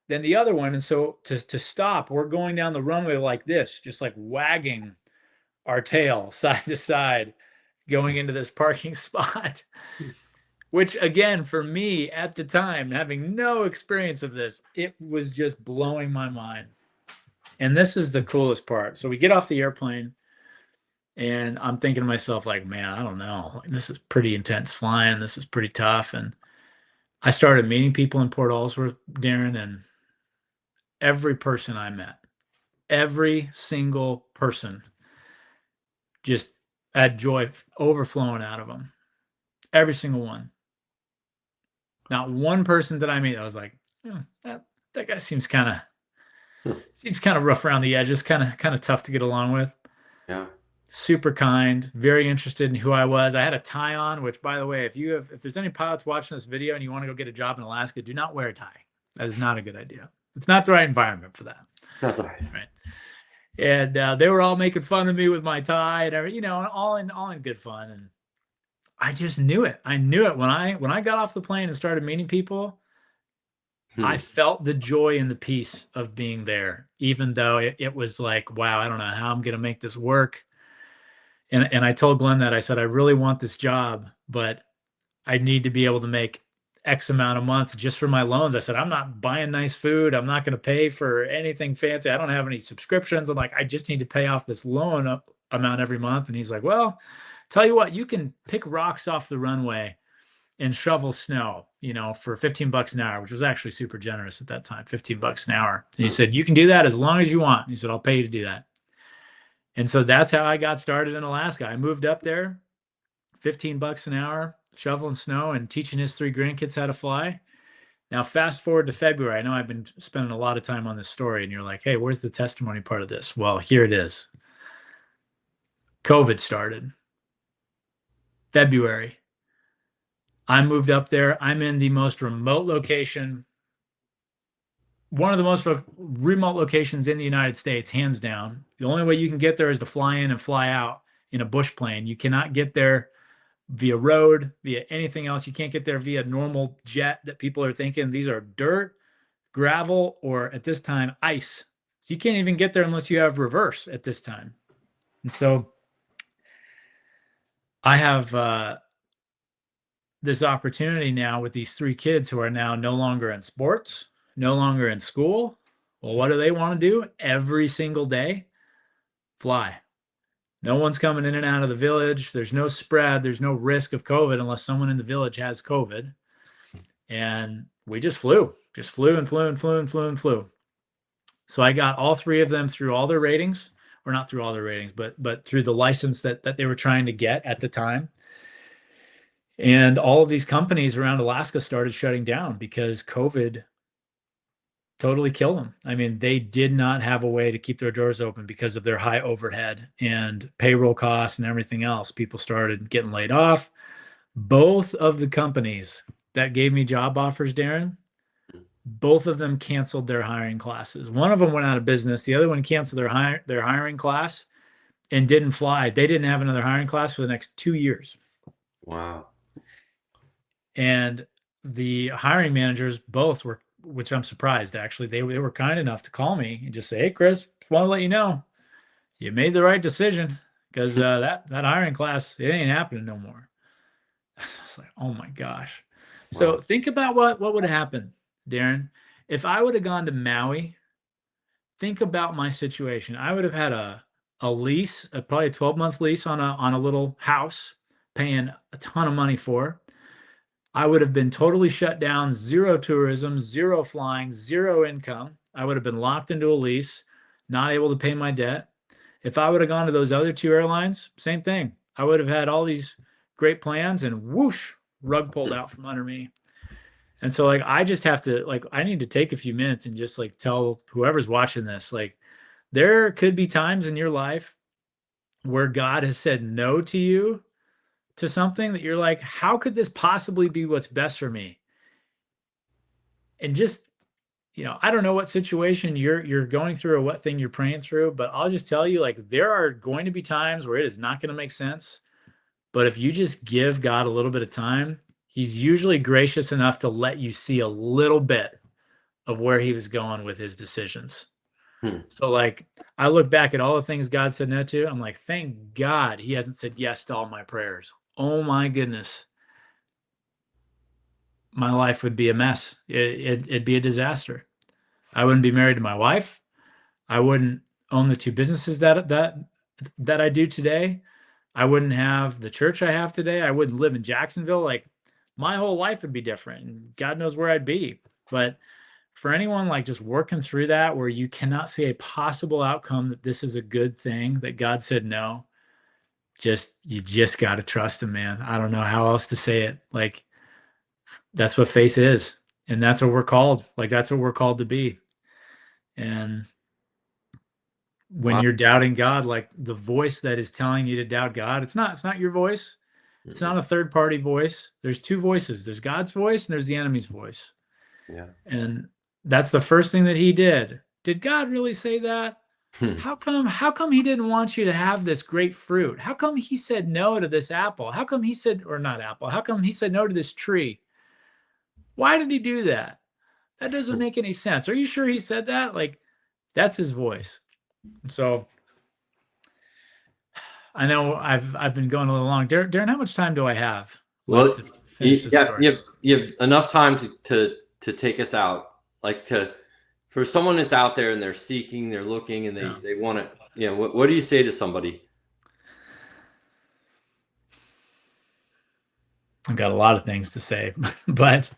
than the other one. And so to stop, we're going down the runway like this, just like wagging our tail side to side, going into this parking spot." Which again, for me at the time, having no experience of this, it was just blowing my mind. And this is the coolest part. So we get off the airplane and I'm thinking to myself, like, man, I don't know. This is pretty intense flying. This is pretty tough. And I started meeting people in Port Ellsworth, Darren, and every person I met, every single person just had joy overflowing out of them. Every single one. Not one person that I meet, I was like, that guy seems kind of rough around the edges, kind of tough to get along with. Yeah. Super kind, very interested in who I was. I had a tie on, which, by the way, if there's any pilots watching this video and you want to go get a job in Alaska, do not wear a tie. That is not a good idea. It's not the right environment for that. Not the right. Right. And they were all making fun of me with my tie and everything, all in good fun. And I just knew it. I knew it when I got off the plane and started meeting people. I felt the joy and the peace of being there, even though it was like, wow, I don't know how I'm going to make this work. And I told Glenn that I said, I really want this job, but I need to be able to make X amount a month just for my loans. I said, I'm not buying nice food. I'm not going to pay for anything fancy. I don't have any subscriptions. I'm like, I just need to pay off this loan amount every month. And he's like, well, tell you what, you can pick rocks off the runway and shovel snow, for $15 an hour, which was actually super generous at that time, $15 an hour. And he said, you can do that as long as you want. He said, I'll pay you to do that. And so that's how I got started in Alaska. I moved up there, $15 an hour, shoveling snow and teaching his 3 grandkids how to fly. Now, fast forward to February. I know I've been spending a lot of time on this story, and you're like, hey, where's the testimony part of this? Well, here it is. COVID started. February. I moved up there. I'm in the most remote location, one of the most remote locations in the United States, hands down. The only way you can get there is to fly in and fly out in a bush plane. You cannot get there via road, via anything else. You can't get there via normal jet that people are thinking. These are dirt, gravel, or at this time, ice. So you can't even get there unless you have reverse at this time. And so I have this opportunity now with these 3 kids who are now no longer in sports, no longer in school. Well, what do they want to do every single day? Fly. No one's coming in and out of the village. There's no spread. There's no risk of COVID unless someone in the village has COVID. And we just flew and flew and flew and flew and flew. So I got all 3 of them through all their ratings, or not through all their ratings, but through the license that they were trying to get at the time. And all of these companies around Alaska started shutting down because COVID totally killed them. I mean, they did not have a way to keep their doors open because of their high overhead and payroll costs and everything else. People started getting laid off. Both of the companies that gave me job offers, Darren, both of them canceled their hiring classes. One of them went out of business. The other one canceled their hiring class and didn't fly. They didn't have another hiring class for the next 2 years. Wow. And the hiring managers both were, which I'm surprised, actually, they were kind enough to call me and just say, hey, Chris, just want to let you know you made the right decision, because that hiring class, it ain't happening no more. I was like, oh my gosh. So Wow. think about what would have happened, Darren, if I would have gone to Maui. Think about my situation. I would have had a lease, probably a 12-month lease on a little house, paying a ton of money for. I would have been totally shut down, 0 tourism, 0 flying, 0 income. I would have been locked into a lease, not able to pay my debt. If I would have gone to those other 2 airlines, same thing. I would have had all these great plans and whoosh, rug pulled out from under me. And so I just have to, I need to take a few minutes and just tell whoever's watching this, there could be times in your life where God has said no to you to something that you're like, how could this possibly be what's best for me? And just, I don't know what situation you're going through or what thing you're praying through, but I'll just tell you, there are going to be times where it is not going to make sense. But if you just give God a little bit of time, he's usually gracious enough to let you see a little bit of where he was going with his decisions. So I look back at all the things God said no to. I'm like, thank God he hasn't said yes to all my prayers. Oh my goodness. My life would be a mess. It'd be a disaster. I wouldn't be married to my wife. I wouldn't own the 2 businesses that I do today. I wouldn't have the church I have today. I wouldn't live in Jacksonville. my whole life would be different, and God knows where I'd be. But for anyone like just working through that, where you cannot see a possible outcome that this is a good thing, that God said no, you just got to trust him, man. I don't know how else to say it. Like, that's what faith is. And that's what we're called. Like, that's what we're called to be. And when Wow. you're doubting God, like the voice that is telling you to doubt God, it's not your voice. It's Mm-mm. not a third party voice. There's two voices. There's God's voice and there's the enemy's voice. Yeah. And that's the first thing that he did. Did God really say that? Hmm. How come he didn't want you to have this great fruit? How come he said no to this apple? How come he said, or not apple? How come he said no to this tree? Why did he do that? That doesn't make any sense. Are you sure he said that? Like, that's his voice. So I know I've been going a little long. Darren, how much time do I have left Well, to finish this yeah, story? you have enough time to take us out, like for someone that's out there and they're seeking, they're looking, and Yeah. they want to, what do you say to somebody? I've got a lot of things to say, but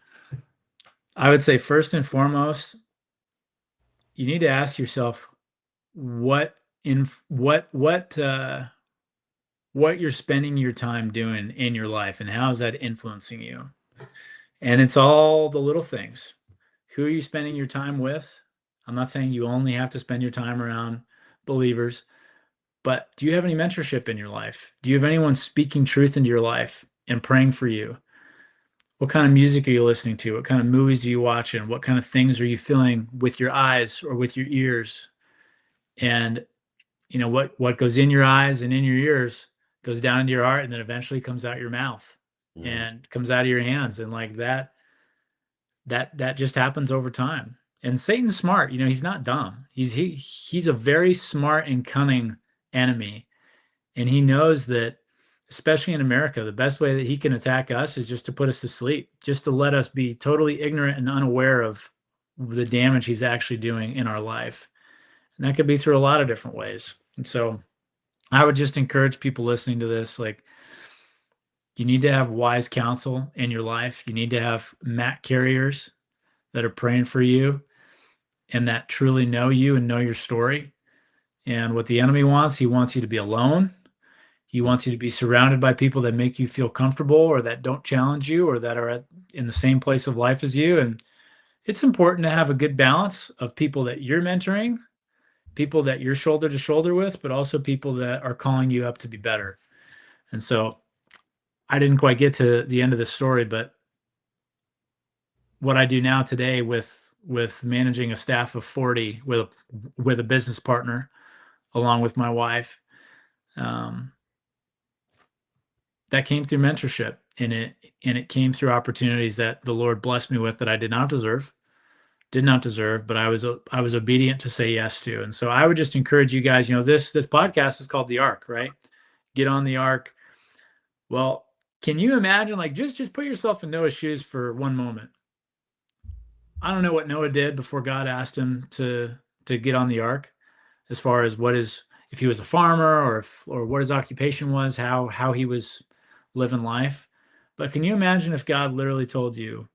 I would say first and foremost, you need to ask yourself what in what you're spending your time doing in your life and how is that influencing you. And it's all the little things. Who are you spending your time with? I'm not saying you only have to spend your time around believers, but do you have any mentorship in your life? Do you have anyone speaking truth into your life and praying for you? What kind of music are you listening to? What kind of movies are you watching? What kind of things are you feeling with your eyes or with your ears? And what goes in your eyes and in your ears goes down into your heart and then eventually comes out your mouth Mm. and comes out of your hands. And like that just happens over time. And Satan's smart. He's not dumb. He's a very smart and cunning enemy. And he knows that, especially in America, the best way that he can attack us is just to put us to sleep, just to let us be totally ignorant and unaware of the damage he's actually doing in our life. And that could be through a lot of different ways. And so I would just encourage people listening to this, like, you need to have wise counsel in your life. You need to have mat carriers that are praying for you and that truly know you and know your story. And what the enemy wants, he wants you to be alone. He wants you to be surrounded by people that make you feel comfortable or that don't challenge you or that are in the same place of life as you. And it's important to have a good balance of people that you're mentoring, people that you're shoulder to shoulder with, but also people that are calling you up to be better. And so I didn't quite get to the end of the story, but what I do now today with managing a staff of 40 with a business partner along with my wife, um, that came through mentorship, and it came through opportunities that the Lord blessed me with that I did not deserve, but I was obedient to say yes to. And so I would just encourage you guys, this podcast is called The Ark, right? Get on the Ark. Well, can you imagine, like, just put yourself in Noah's shoes for one moment. I don't know what Noah did before God asked him to get on the ark, as far as if he was a farmer or what his occupation was, how he was living life. But can you imagine if God literally told you,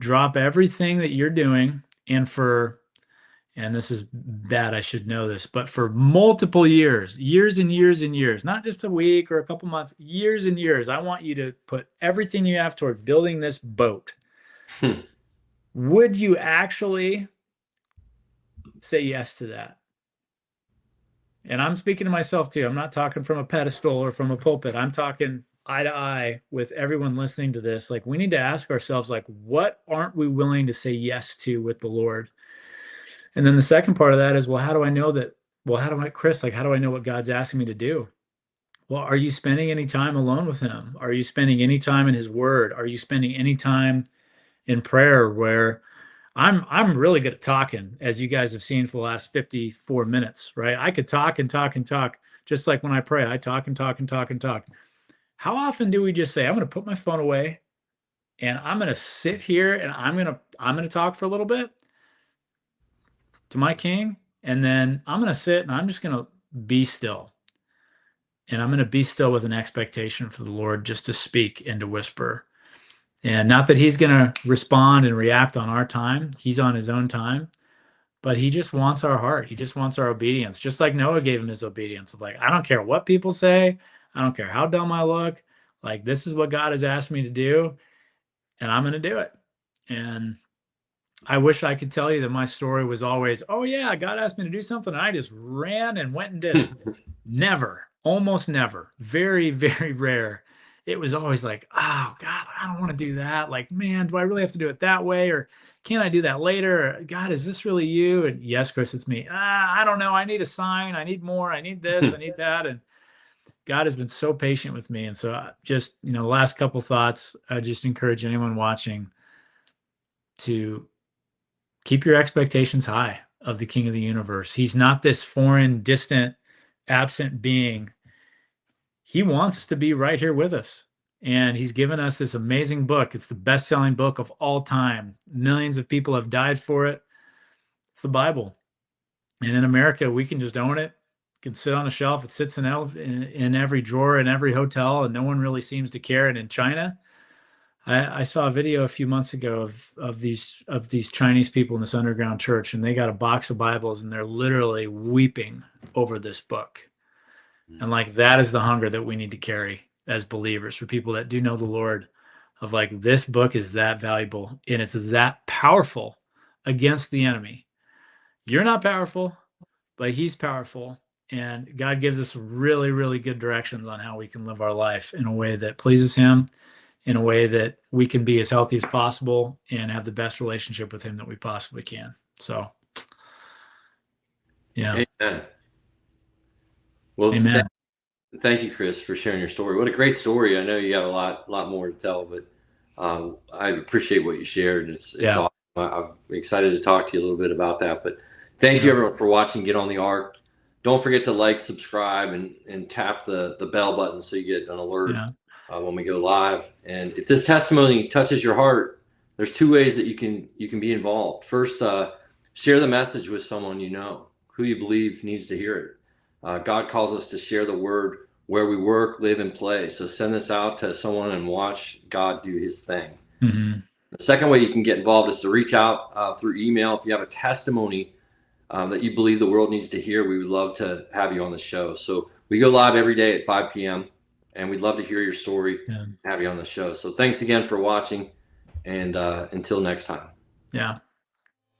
drop everything that you're doing, and this is bad, I should know this, but for multiple years and years and years, not just a week or a couple months, years and years, I want you to put everything you have toward building this boat. Hmm. Would you actually say yes to that? And I'm speaking to myself too. I'm not talking from a pedestal or from a pulpit. I'm talking eye to eye with everyone listening to this. Like, we need to ask ourselves, like, what aren't we willing to say yes to with the Lord? And then the second part of that is, well, how do I know that? Well, Chris, like, how do I know what God's asking me to do? Well, are you spending any time alone with him? Are you spending any time in his word? Are you spending any time in prayer? Where I'm really good at talking, as you guys have seen for the last 54 minutes, right? I could talk and talk and talk, just like when I pray, I talk and talk and talk and talk. How often do we just say, I'm going to put my phone away and I'm going to sit here and I'm going to talk for a little bit to my king, and then I'm going to sit and I'm just going to be still. And I'm going to be still with an expectation for the Lord just to speak and to whisper. And not that he's going to respond and react on our time. He's on his own time, but he just wants our heart. He just wants our obedience, just like Noah gave him his obedience. Like, I don't care what people say. I don't care how dumb I look. Like, this is what God has asked me to do, and I'm going to do it. And I wish I could tell you that my story was always, oh yeah, God asked me to do something, and I just ran and went and did it. Never, almost never, very, very rare. It was always like, oh God, I don't want to do that. Like, man, do I really have to do it that way? Or can I do that later? Or, God, is this really you? And yes, Chris, it's me. I don't know. I need a sign. I need more. I need this. I need that. And God has been so patient with me. And so just, last couple thoughts, I just encourage anyone watching to keep your expectations high of the King of the universe. He's not this foreign, distant, absent being. He wants to be right here with us. And he's given us this amazing book. It's the best-selling book of all time. Millions of people have died for it. It's the Bible. And in America, we can just own it. It can sit on a shelf. It sits in every drawer in every hotel, and no one really seems to care. And in China, I saw a video a few months ago of these Chinese people in this underground church, and they got a box of Bibles, and they're literally weeping over this book. And like, that is the hunger that we need to carry as believers, for people that do know the Lord, of like, this book is that valuable and it's that powerful against the enemy. You're not powerful, but he's powerful. And God gives us really, really good directions on how we can live our life in a way that pleases him, in a way that we can be as healthy as possible and have the best relationship with him that we possibly can. So, yeah. Amen. Well, Amen. Thank you, Chris, for sharing your story. What a great story. I know you have a lot more to tell, but I appreciate what you shared. It's Yeah. awesome. I'm excited to talk to you a little bit about that. But thank you, everyone, for watching Get on the Ark. Don't forget to like, subscribe, and tap the bell button so you get an alert when we go live. And if this testimony touches your heart, there's two ways that you can be involved. First, share the message with someone you know, who you believe needs to hear it. God calls us to share the word where we work, live, and play. So send this out to someone and watch God do his thing. Mm-hmm. The second way you can get involved is to reach out through email. If you have a testimony that you believe the world needs to hear, we would love to have you on the show. So we go live every day at 5 p.m. and we'd love to hear your story and have you on the show. So thanks again for watching, and until next time. Yeah.